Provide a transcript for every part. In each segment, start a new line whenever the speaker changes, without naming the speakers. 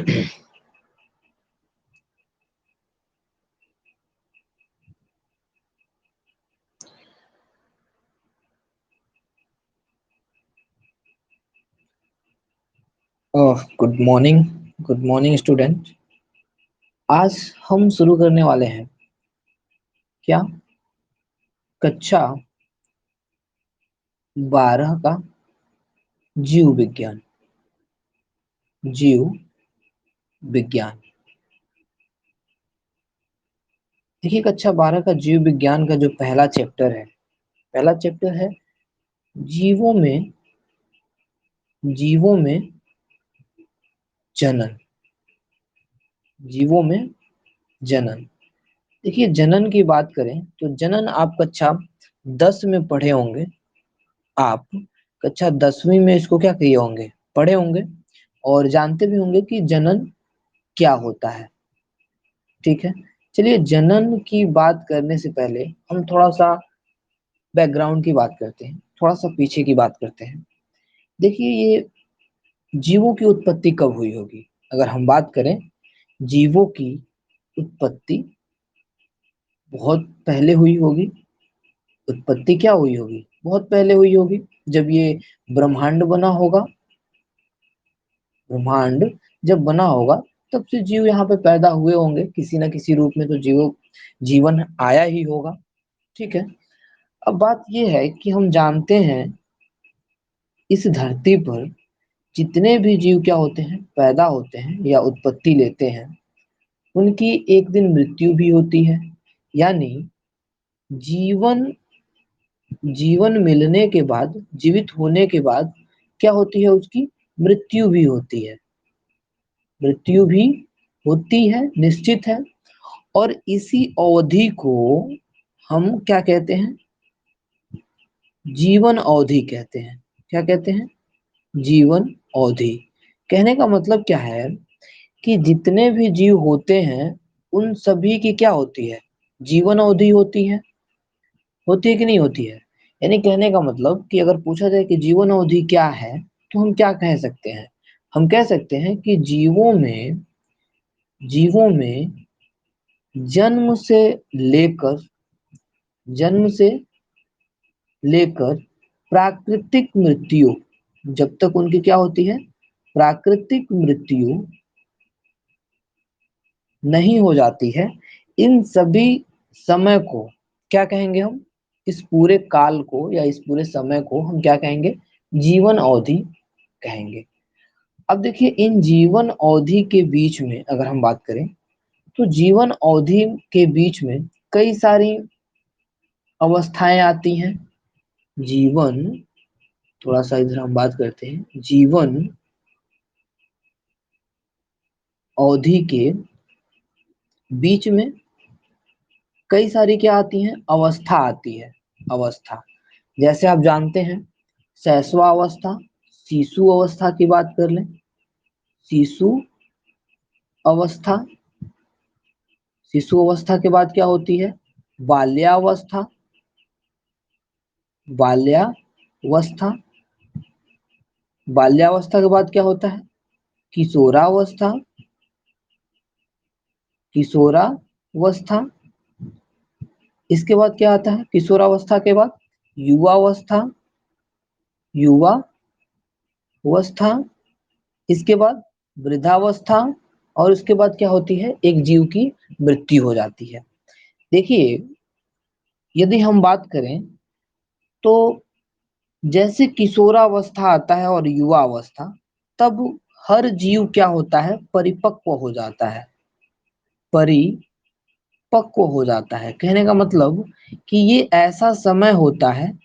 Good morning student. आज हम शुरू करने वाले हैं क्या कक्षा 12 का जीव विज्ञान। जीव विज्ञान देखिए, कक्षा 12 का जीव विज्ञान का जो पहला चैप्टर है जीवों में जीवों में जनन। जीवों में जनन। देखिए, जनन की बात करें तो जनन आप कक्षा 10 में पढ़े होंगे। आप कक्षा 10वीं में इसको क्या किए होंगे, पढ़े होंगे और जानते भी होंगे कि जनन क्या होता है। ठीक है, चलिए जनन की बात करने से पहले हम थोड़ा सा बैकग्राउंड की बात करते हैं, थोड़ा सा पीछे की बात करते हैं। देखिए, ये जीवों की उत्पत्ति कब हुई होगी? अगर हम बात करें जीवों की उत्पत्ति बहुत पहले हुई होगी। उत्पत्ति क्या हुई होगी? बहुत पहले हुई होगी, जब ये ब्रह्मांड बना होगा। ब्रह्मांड जब बना होगा तब से जीव यहाँ पे पैदा हुए होंगे, किसी ना किसी रूप में तो जीवन आया ही होगा। ठीक है, अब बात ये है कि हम जानते हैं इस धरती पर जितने भी जीव क्या होते हैं, पैदा होते हैं या उत्पत्ति लेते हैं, उनकी एक दिन मृत्यु भी होती है। यानी जीवन जीवन मिलने के बाद, जीवित होने के बाद क्या होती है, उसकी मृत्यु भी होती है। मृत्यु भी होती है, निश्चित है। और इसी अवधि को हम क्या कहते हैं? जीवन अवधि कहते हैं। क्या कहते हैं? जीवन अवधि। कहने का मतलब क्या है कि जितने भी जीव होते हैं उन सभी की क्या होती है? जीवन अवधि होती है कि नहीं होती है? यानी कहने का मतलब कि अगर पूछा जाए कि जीवन अवधि क्या है, तो हम क्या कह सकते हैं? हम कह सकते हैं कि जीवों में जन्म से लेकर जन्म से लेकर प्राकृतिक मृत्यु, जब तक उनकी क्या होती है, प्राकृतिक मृत्यु नहीं हो जाती है, इन सभी समय को क्या कहेंगे हम? इस पूरे काल को या इस पूरे समय को हम क्या कहेंगे? जीवन अवधि कहेंगे। अब देखिए, इन जीवन अवधि के बीच में अगर हम बात करें तो जीवन अवधि के बीच में कई सारी अवस्थाएं आती हैं। जीवन थोड़ा सा इधर हम बात करते हैं। जीवन अवधि के बीच में कई सारी क्या आती हैं? अवस्था आती है। अवस्था, जैसे आप जानते हैं शैशवा अवस्था, शिशु अवस्था की बात कर लें। शिशु अवस्था, शिशु अवस्था के बाद क्या होती है? बाल्यावस्था, बाल्यावस्था। बाल्यावस्था के बाद क्या होता है? किशोरावस्था, किशोरावस्था। इसके बाद क्या आता है? किशोरावस्था के बाद युवावस्था, युवावस्था। इसके बाद वृद्धावस्था, और उसके बाद क्या होती है? एक जीव की मृत्यु हो जाती है। देखिए, यदि हम बात करें तो जैसे किशोरावस्था आता है और युवा अवस्था, तब हर जीव क्या होता है? परिपक्व हो जाता है। परिपक्व हो जाता है। कहने का मतलब कि ये ऐसा समय होता है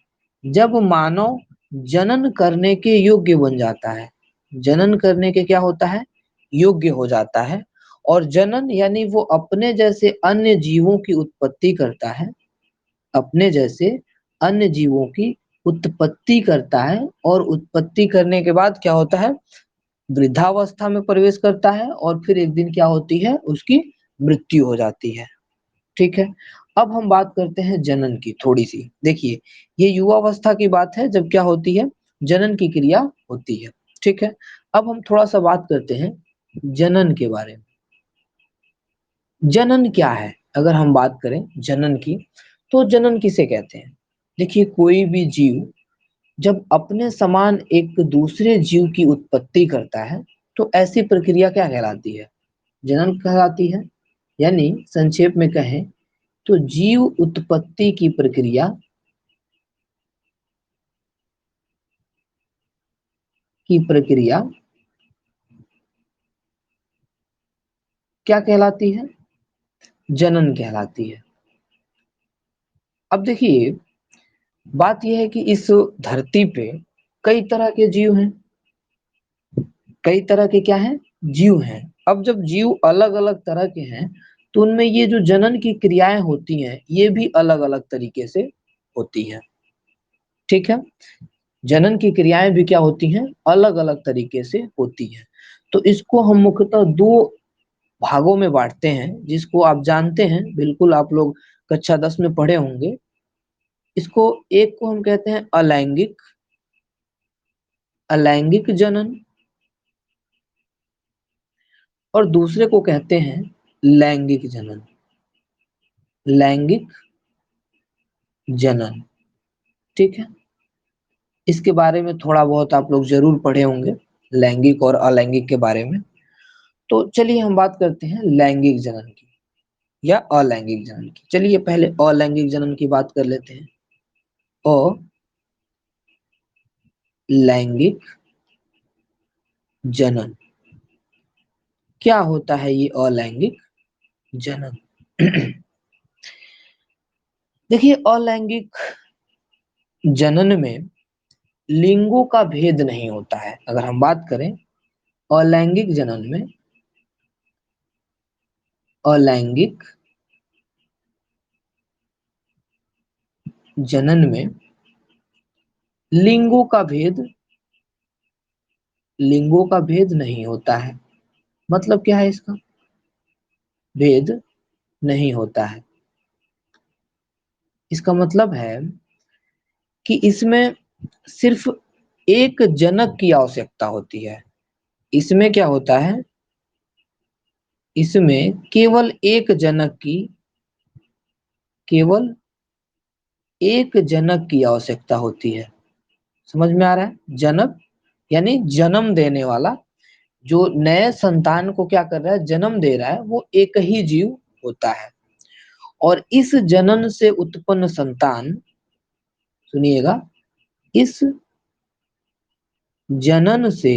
जब मानव जनन करने के योग्य बन जाता है। जनन करने के क्या होता है? योग्य हो जाता है। और जनन यानी वो अपने जैसे अन्य जीवों की उत्पत्ति करता है। अपने जैसे अन्य जीवों की उत्पत्ति करता है, और उत्पत्ति करने के बाद क्या होता है? वृद्धावस्था में प्रवेश करता है, और फिर एक दिन क्या होती है? उसकी मृत्यु हो जाती है। ठीक है, अब हम बात करते हैं जनन की थोड़ी सी। देखिए, ये युवावस्था की बात है जब क्या होती है? जनन की क्रिया होती है। ठीक है, अब हम थोड़ा सा बात करते हैं जनन के बारे में। जनन क्या है? अगर हम बात करें जनन की, तो जनन किसे कहते हैं? देखिए, कोई भी जीव जब अपने समान एक दूसरे जीव की उत्पत्ति करता है, तो ऐसी प्रक्रिया क्या कहलाती है? जनन कहलाती है। यानी संक्षेप में कहें तो जीव उत्पत्ति की प्रक्रिया क्या कहलाती है? जनन कहलाती है। अब देखिए, बात यह है कि इस धरती पे कई तरह के जीव हैं। कई तरह के क्या हैं? जीव हैं। अब जब जीव अलग अलग तरह के हैं, तो उनमें ये जो जनन की क्रियाएं होती हैं, ये भी अलग अलग तरीके से होती हैं। ठीक है, जनन की क्रियाएं भी क्या होती हैं? अलग अलग तरीके से होती हैं। तो इसको हम मुख्यतः दो भागों में बांटते हैं, जिसको आप जानते हैं, बिल्कुल आप लोग कक्षा 10 में पढ़े होंगे। इसको, एक को हम कहते हैं अलैंगिक अलैंगिक जनन, और दूसरे को कहते हैं लैंगिक जनन। लैंगिक जनन। ठीक है, इसके बारे में थोड़ा बहुत आप लोग जरूर पढ़े होंगे, लैंगिक और अलैंगिक के बारे में। तो चलिए हम बात करते हैं लैंगिक जनन की या अलैंगिक जनन की। चलिए पहले अलैंगिक जनन की बात कर लेते हैं। अलैंगिक जनन क्या होता है? ये अलैंगिक जनन देखिए, अलैंगिक जनन में लिंगों का भेद नहीं होता है। अगर हम बात करें अलैंगिक जनन में, अलैंगिक जनन में लिंगों का भेद लिंगों का भेद नहीं होता है। मतलब क्या है इसका? भेद नहीं होता है। इसका मतलब है कि इसमें सिर्फ एक जनक की आवश्यकता होती है। इसमें क्या होता है? इसमें केवल एक जनक की आवश्यकता होती है। समझ में आ रहा है? जनक यानी जन्म देने वाला, जो नए संतान को क्या कर रहा है? जन्म दे रहा है, वो एक ही जीव होता है। और इस जनन से उत्पन्न संतान, सुनिएगा, इस जनन से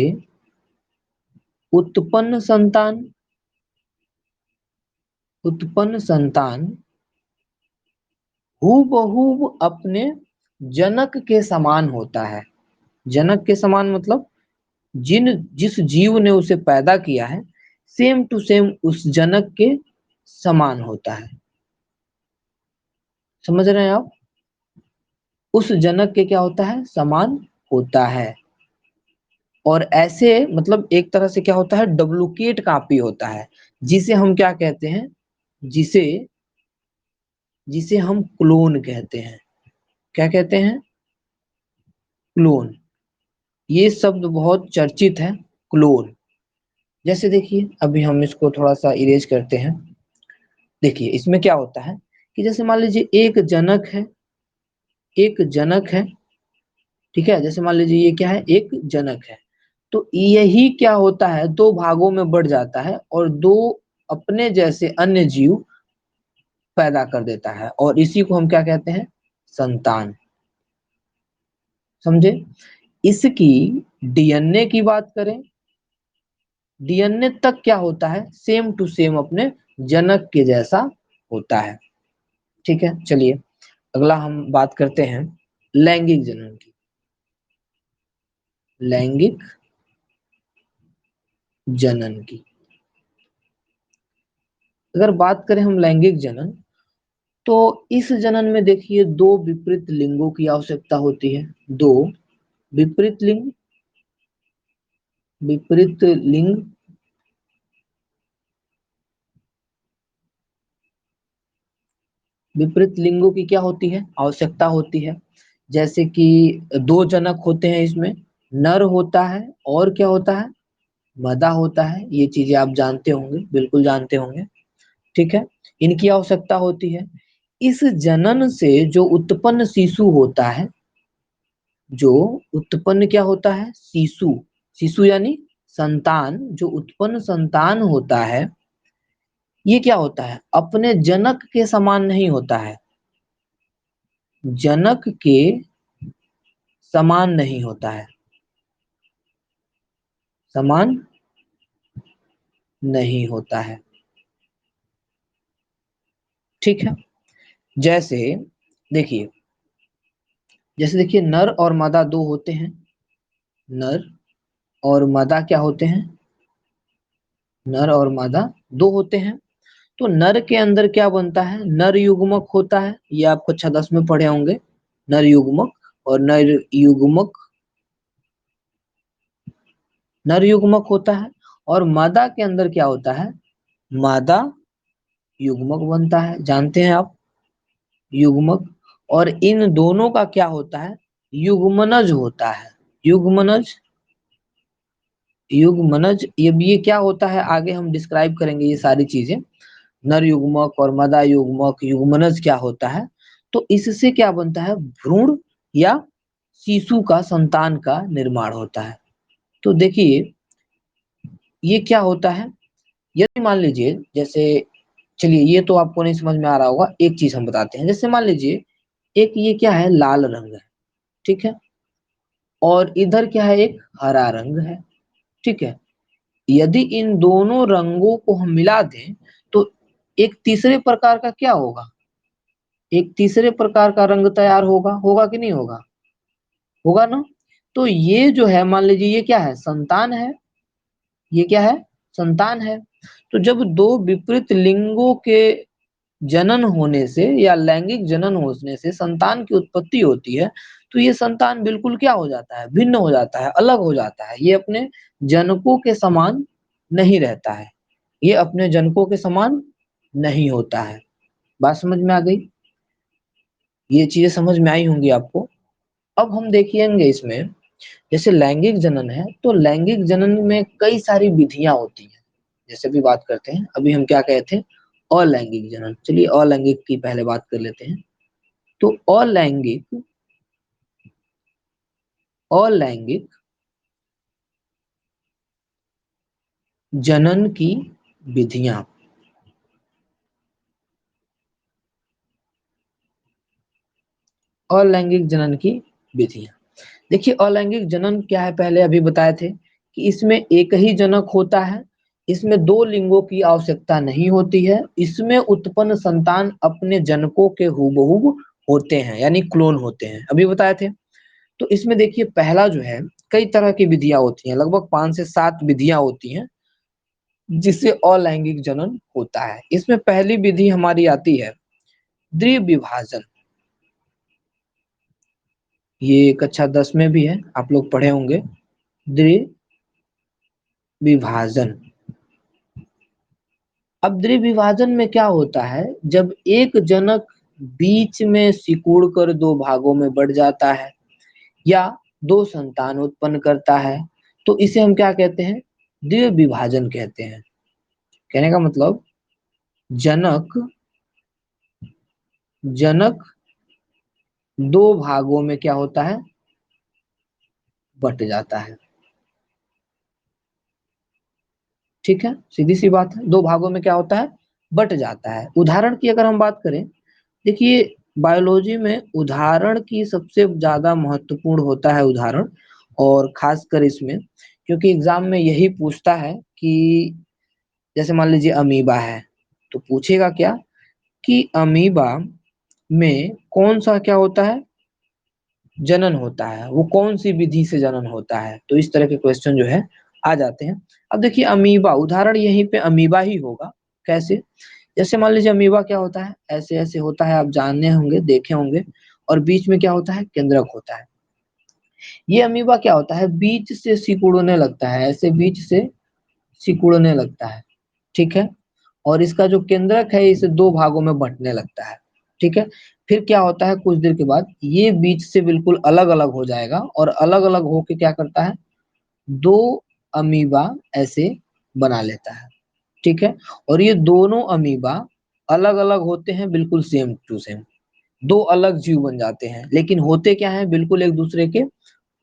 उत्पन्न संतान उत्पन्न संतान हूबहू अपने जनक के समान होता है। जनक के समान मतलब जिस जीव ने उसे पैदा किया है, सेम टू सेम उस जनक के समान होता है। समझ रहे हैं आप? उस जनक के क्या होता है? समान होता है। और ऐसे मतलब एक तरह से क्या होता है? डुप्लीकेट कॉपी होता है, जिसे हम क्या कहते हैं? जिसे जिसे हम क्लोन कहते हैं। क्या कहते हैं? क्लोन। ये शब्द बहुत चर्चित है, क्लोन। जैसे देखिए, अभी हम इसको थोड़ा सा इरेज करते हैं। देखिए, इसमें क्या होता है कि जैसे मान लीजिए एक जनक है। ठीक है, जैसे मान लीजिए ये क्या है? एक जनक है। तो यही क्या होता है? दो भागों में बढ़ जाता है और दो अपने जैसे अन्य जीव पैदा कर देता है, और इसी को हम क्या कहते हैं? संतान। समझे? इसकी डीएनए की बात करें, डीएनए तक क्या होता है? सेम टू सेम अपने जनक के जैसा होता है। ठीक है, चलिए अगला हम बात करते हैं लैंगिक जनन की। लैंगिक जनन की अगर बात करें हम लैंगिक जनन, तो इस जनन में देखिए दो विपरीत लिंगों की आवश्यकता होती है। दो विपरीत लिंग विपरीत लिंग विपरीत लिंगों की क्या होती है? आवश्यकता होती है। जैसे कि दो जनक होते हैं, इसमें नर होता है और क्या होता है? मदा होता है, ये चीजें आप जानते होंगे, बिल्कुल जानते होंगे। ठीक है, इनकी आवश्यकता होती है। इस जनन से जो उत्पन्न शिशु होता है, जो उत्पन्न क्या होता है, शिशु, शिशु यानी संतान, जो उत्पन्न संतान होता है, ये क्या होता है, अपने जनक के समान नहीं होता है, जनक के समान नहीं होता है, समान नहीं होता है। ठीक है, जैसे देखिए, जैसे देखिए नर और मादा दो होते हैं, नर और मादा क्या होते हैं, नर और मादा दो होते हैं। तो नर के अंदर क्या बनता है, नर युग्मक होता है, ये आप कक्षा 10 में पढ़े होंगे, नर युग्मक। और नर युग्मक होता है। और मादा के अंदर क्या होता है, मादा युग्मक बनता है, जानते हैं आप, युग्मक। और इन दोनों का क्या होता है, युग्मनज होता है, युग्मनज, युग्मनज। ये क्या होता है आगे हम डिस्क्राइब करेंगे ये सारी चीजें, नर युग्मक और मादा युग्मक, युग्मनज क्या होता है। तो इससे क्या बनता है, भ्रूण या शिशु का, संतान का निर्माण होता है। तो देखिए ये क्या होता है, यदि मान लीजिए, जैसे चलिए ये तो आपको नहीं समझ में आ रहा होगा, एक चीज हम बताते हैं। जैसे मान लीजिए एक ये क्या है, लाल रंग है, ठीक है, और इधर क्या है, एक हरा रंग है, ठीक है। यदि इन दोनों रंगों को हम मिला दें तो एक तीसरे प्रकार का क्या होगा, एक तीसरे प्रकार का रंग तैयार होगा, होगा कि नहीं होगा, होगा ना। तो ये जो है, मान लीजिए ये क्या है, संतान है, ये क्या है, संतान है। तो जब दो विपरीत लिंगों के जनन होने से या लैंगिक जनन होने से संतान की उत्पत्ति होती है, तो ये संतान बिल्कुल क्या हो जाता है, भिन्न हो जाता है, अलग हो जाता है, ये अपने जनकों के समान नहीं रहता है, ये अपने जनकों के समान नहीं होता है। बात समझ में आ गई, ये चीजें समझ में आई होंगी आपको। अब हम देखेंगे इसमें, जैसे लैंगिक जनन है, तो लैंगिक जनन में कई सारी विधियां होती हैं। जैसे भी बात करते हैं, अभी हम क्या कहे थे, अलैंगिक जनन, चलिए अलैंगिक की पहले बात कर लेते हैं। तो अलैंगिक, अलैंगिक जनन की विधियां, अलैंगिक जनन की विधियां, देखिए अलैंगिक जनन क्या है, पहले अभी बताए थे कि इसमें एक ही जनक होता है, इसमें दो लिंगों की आवश्यकता नहीं होती है, इसमें उत्पन्न संतान अपने जनकों के हूबहू होते हैं, यानी क्लोन होते हैं, अभी बताए थे। तो इसमें देखिए पहला जो है, कई तरह की विधियां होती हैं, लगभग 5 से 7 विधियां होती हैं जिससे अलैंगिक जनन होता है। इसमें पहली विधि हमारी आती है द्विविभाजन, ये कक्षा 10 में भी है, आप लोग पढ़े होंगे, द्विविभाजन। अब द्विविभाजन में क्या होता है, जब एक जनक बीच में सिकुड़ कर दो भागों में बढ़ जाता है या दो संतान उत्पन्न करता है, तो इसे हम क्या कहते हैं, द्विविभाजन कहते हैं। कहने का मतलब जनक, जनक दो भागों में क्या होता है, बट जाता है। ठीक है, सीधी सी बात है, दो भागों में क्या होता है, बट जाता है। उदाहरण की अगर हम बात करें, देखिए बायोलॉजी में उदाहरण की सबसे ज्यादा महत्वपूर्ण होता है उदाहरण, और खासकर इसमें क्योंकि एग्जाम में यही पूछता है कि जैसे मान लीजिए अमीबा है, तो पूछेगा क्या कि अमीबा में कौन सा क्या होता है, जनन होता है, वो कौन सी विधि से जनन होता है। तो इस तरह के क्वेश्चन जो है आ जाते हैं। अब देखिए अमीबा, उदाहरण यहीं पे अमीबा ही होगा। कैसे, जैसे मान लीजिए अमीबा क्या होता है, ऐसे ऐसे होता है, आप जानने होंगे, देखे होंगे, और बीच में क्या होता है, केंद्रक होता है। ये अमीबा क्या होता है, बीच से सिकुड़ने लगता है, ऐसे बीच से सिकुड़ने लगता है, ठीक है। और इसका जो केंद्रक है इसे दो भागों में बंटने लगता है, ठीक है। फिर क्या होता है, कुछ देर के बाद ये बीच से बिल्कुल अलग अलग हो जाएगा, और अलग अलग होके क्या करता है, दो अमीबा ऐसे बना लेता है। ठीक है, और ये दोनों अमीबा अलग अलग होते हैं, बिल्कुल सेम टू सेम, दो अलग जीव बन जाते हैं, लेकिन होते क्या है, बिल्कुल एक दूसरे के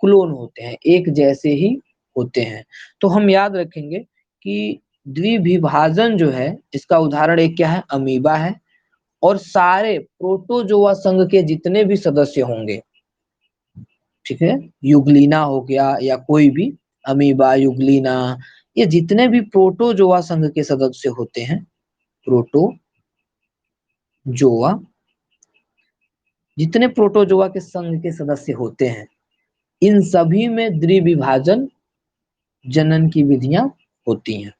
क्लोन होते हैं, एक जैसे ही होते हैं। तो हम याद रखेंगे कि द्विविभाजन जो है इसका उदाहरण एक क्या है, अमीबा है। और सारे प्रोटोजोआ संघ के जितने भी सदस्य होंगे, ठीक है, युगलीना हो गया या कोई भी अमीबा, युगलीना, ये जितने भी प्रोटोजोआ संघ के सदस्य होते हैं, प्रोटोजोआ, जितने प्रोटोजोआ के संघ के सदस्य होते हैं, इन सभी में द्विविभाजन जनन की विधियां होती हैं।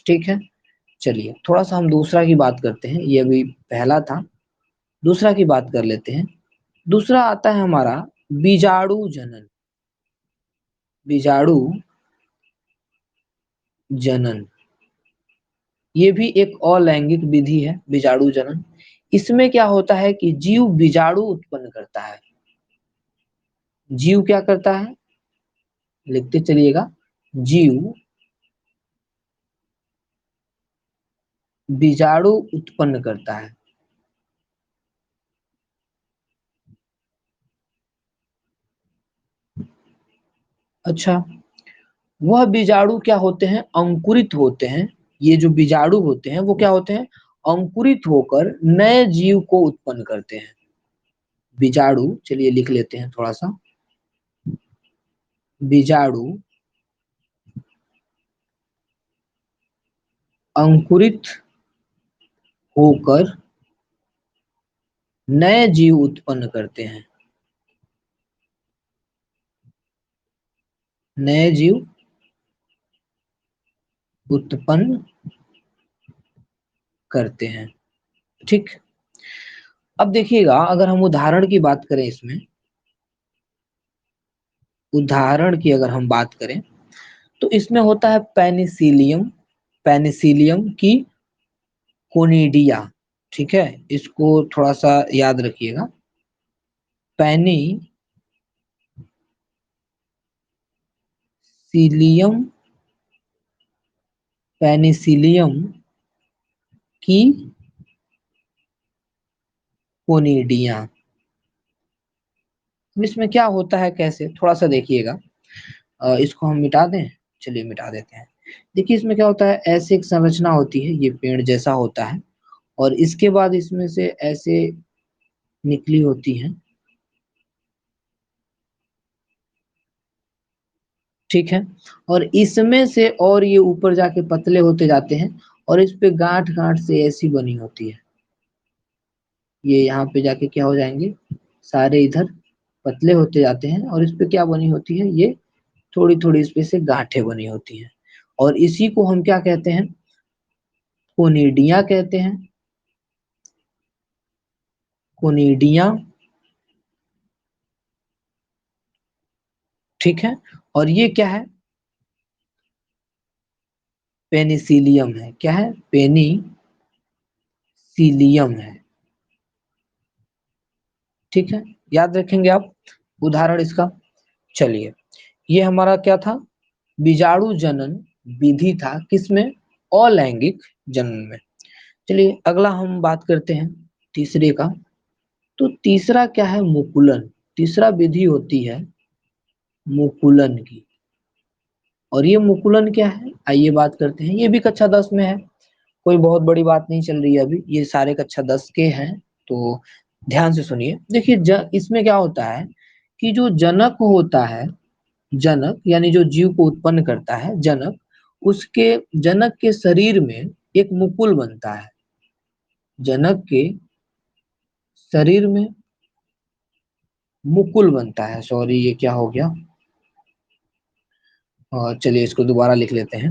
ठीक है, चलिए थोड़ा सा हम दूसरा की बात करते हैं, ये अभी पहला था, दूसरा की बात कर लेते हैं। दूसरा आता है हमारा बीजाणु जनन। बीजाणु जनन, ये भी एक अलैंगिक विधि है, बीजाणु जनन। इसमें क्या होता है कि जीव बीजाणु उत्पन्न करता है। जीव क्या करता है, लिखते चलिएगा, जीव बीजाणु उत्पन्न करता है। अच्छा, वह बीजाणु क्या होते हैं, अंकुरित होते हैं। ये जो बीजाणु होते हैं वो क्या होते हैं, अंकुरित होकर नए जीव को उत्पन्न करते हैं। बीजाणु, चलिए लिख लेते हैं थोड़ा सा, बीजाणु अंकुरित होकर नए जीव उत्पन्न करते हैं। नए जीव उत्पन्न करते हैं। ठीक, अब देखिएगा, अगर हम उदाहरण की बात करें, इसमें उदाहरण की अगर हम बात करें तो इसमें होता है पेनिसिलियम, पेनिसिलियम की कोनिडिया। ठीक है, इसको थोड़ा सा याद रखिएगा, पेनिसिलियम, पेनिसिलियम की कोनिडिया। इसमें क्या होता है, कैसे, थोड़ा सा देखिएगा। इसको हम मिटा दें, चलिए मिटा देते हैं। देखिए इसमें क्या होता है, ऐसे एक संरचना होती है, ये पेड़ जैसा होता है, और इसके बाद इसमें से ऐसे निकली होती है। ठीक है, और इसमें से और ये ऊपर जाके पतले होते जाते हैं, और इस पे गांठ गांठ से ऐसी बनी होती है। ये यहाँ पे जाके क्या हो जाएंगे, सारे इधर पतले होते जाते हैं, और इस पे क्या बनी होती है, ये थोड़ी थोड़ी इस पे से गांठें बनी होती हैं, और इसी को हम क्या कहते हैं, कोनिडिया कहते हैं। कोनिडिया, ठीक है, और ये क्या है, पेनिसिलियम है। क्या है, पेनिसिलियम है। ठीक है, याद रखेंगे आप उदाहरण इसका। चलिए, ये हमारा क्या था, बीजाणु जनन विधि था, किसमें, अलैंगिक जनन में। चलिए अगला हम बात करते हैं तीसरे का। तो तीसरा क्या है, मुकुलन। तीसरा विधि होती है मुकुलन की। और ये मुकुलन क्या है, आइए बात करते हैं। ये भी कक्षा 10 में है, कोई बहुत बड़ी बात नहीं चल रही है अभी, ये सारे कक्षा 10 के हैं। तो ध्यान से सुनिए, देखिए इसमें क्या होता है कि जो जनक होता है, जनक यानी जो जीव को उत्पन्न करता है, जनक, उसके, जनक के शरीर में एक मुकुल बनता है। जनक के शरीर में मुकुल बनता है, सॉरी ये क्या हो गया, और चलिए इसको दोबारा लिख लेते हैं।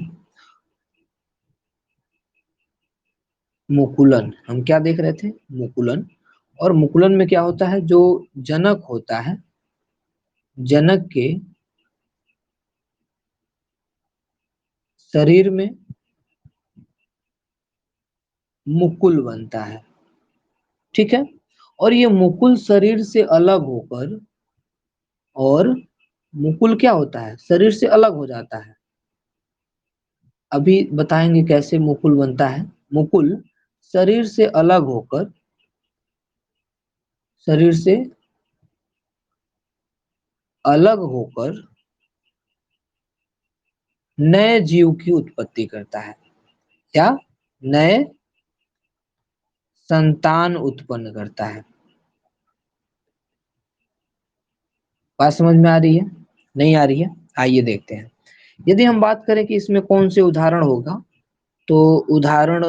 मुकुलन, हम क्या देख रहे थे, मुकुलन। और मुकुलन में क्या होता है, जो जनक होता है, जनक के शरीर में मुकुल बनता है। ठीक है, और ये मुकुल शरीर से अलग होकर, और मुकुल क्या होता है, शरीर से अलग हो जाता है। अभी बताएंगे कैसे मुकुल बनता है। मुकुल शरीर से अलग होकर, शरीर से अलग होकर नए जीव की उत्पत्ति करता है, या नए संतान उत्पन्न करता है। बात समझ में आ रही है? नहीं आ रही है? आइए देखते हैं। यदि हम बात करें कि इसमें कौन से उदाहरण होगा, तो उदाहरण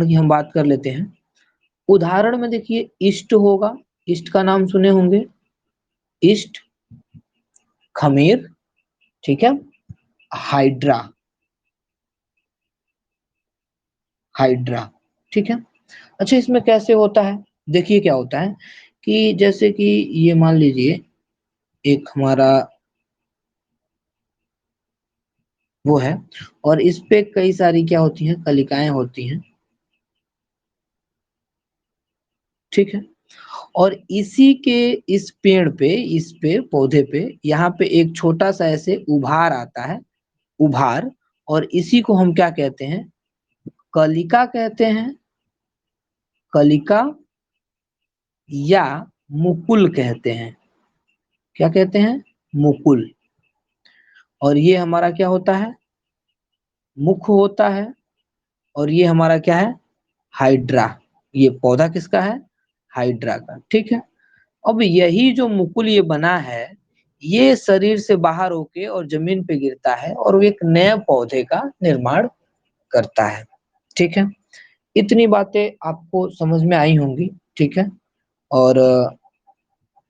की हम बात कर लेते हैं। उदाहरण में देखिए इष्ट होगा, इष्ट का नाम सुने होंगे, इष्ट, खमीर, ठीक है, हाइड्रा, हाइड्रा, ठीक है। अच्छा, इसमें कैसे होता है? देखिए क्या होता है कि जैसे कि ये मान लीजिए एक हमारा वो है, और इस पे कई सारी क्या होती हैं, कलिकाएं होती हैं, ठीक है। और इसी के इस पेड़ पे, इस पे पौधे पे, यहाँ पे एक छोटा सा ऐसे उभार आता है, उभार, और इसी को हम क्या कहते हैं, कलिका कहते हैं, कलिका या मुकुल कहते हैं। क्या कहते हैं? मुकुल। और ये हमारा क्या होता है, मुख होता है, और ये हमारा क्या है, हाइड्रा। ये पौधा किसका है? हाइड्रा का, ठीक है। अब यही जो मुकुल ये बना है, ये शरीर से बाहर होके और जमीन पे गिरता है और वो एक नए पौधे का निर्माण करता है, ठीक है। इतनी बातें आपको समझ में आई होंगी, ठीक है। और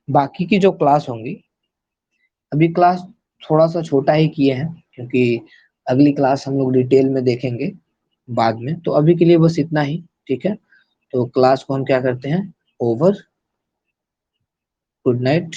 बाकी की जो क्लास होंगी, अभी क्लास थोड़ा सा छोटा ही किए हैं, क्योंकि अगली क्लास हम लोग डिटेल में देखेंगे बाद में। तो अभी के लिए बस इतना ही, ठीक है। तो क्लास को हम क्या करते हैं, ओवर। Good night.